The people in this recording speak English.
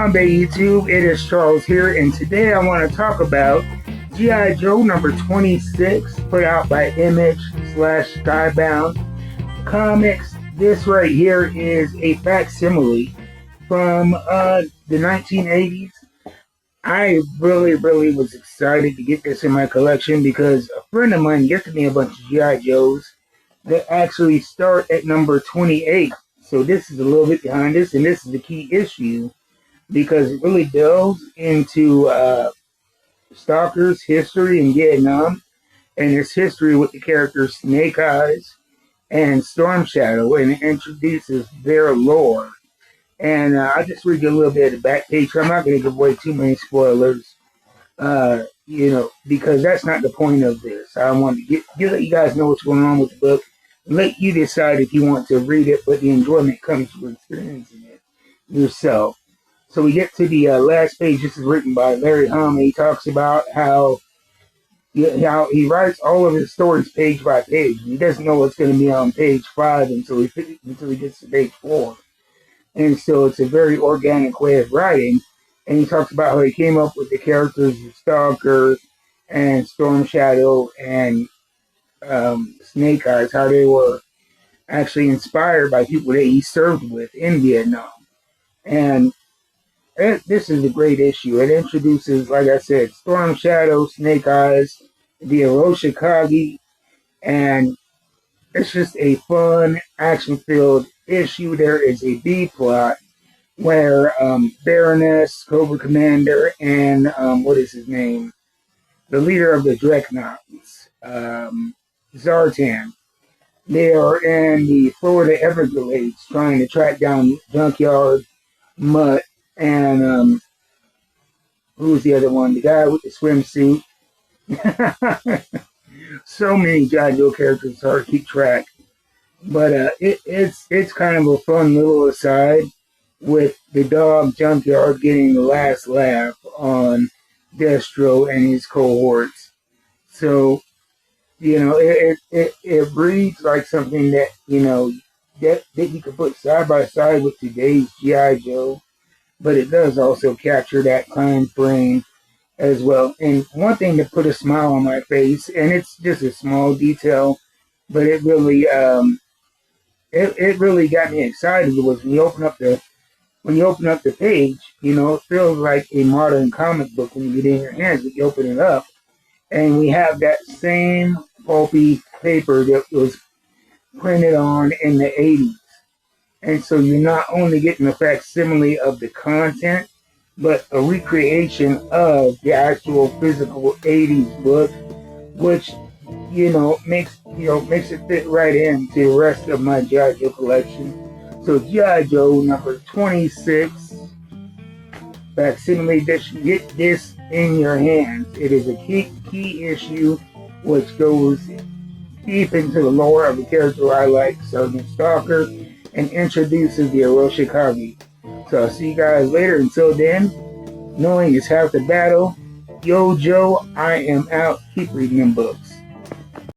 Harambe YouTube, it is Charles here, and today I want to talk about G.I. Joe number 26, put out by Image/Skybound Comics. This right here is a facsimile from the 1980s. I really was excited to get this in my collection because a friend of mine gifted me a bunch of G.I. Joes that actually start at number 28. So this is a little bit behind this, and this is the key issue because it really delves into Stalker's history in Vietnam and his history with the characters Snake Eyes and Storm Shadow, and it introduces their lore. And I'll just read you a little bit of the back page. I'm not going to give away too many spoilers, because that's not the point of this. I want to let you guys know what's going on with the book, and let you decide if you want to read it, but the enjoyment comes from experiencing it yourself. So we get to the last page. This is written by Larry Hama. He talks about how he writes all of his stories page by page. He doesn't know what's going to be on page 5 until he gets to page 4. And so it's a very organic way of writing. And he talks about how he came up with the characters of Stalker and Storm Shadow and Snake Eyes, how they were actually inspired by people that he served with in Vietnam. And this is a great issue. It introduces, like I said, Storm Shadow, Snake Eyes, the Hiroshikage, and it's just a fun, action-filled issue. There is a B plot where Baroness, Cobra Commander, and what is his name? The leader of the Dreadnoughts, Zartan. They are in the Florida Everglades trying to track down Junkyard, Mutt, and who's the other one? The guy with the swimsuit. So many G.I. Joe characters, it's hard to keep track. But it's kind of a fun little aside with the dog Junkyard getting the last laugh on Destro and his cohorts. So, it breeds like something that, that you could put side by side with today's G.I. Joe. But it does also capture that time frame as well. And one thing that put a smile on my face, and it's just a small detail, but it really it really got me excited, was when you open up the page, it feels like a modern comic book when you get it in your hands, but you open it up, and we have that same pulpy paper that was printed on in the 80s. And so you're not only getting a facsimile of the content, but a recreation of the actual physical 80s book, which, makes it fit right into the rest of my G.I. Joe collection. So G.I. Joe number 26, facsimile edition. Get this in your hands. It is a key issue which goes deep into the lore of the character I like, Sergeant Stalker, and introduces the Hiroshikage. So I'll see you guys later. Until then, knowing is half the battle. Yo, Joe, I am out. Keep reading them books.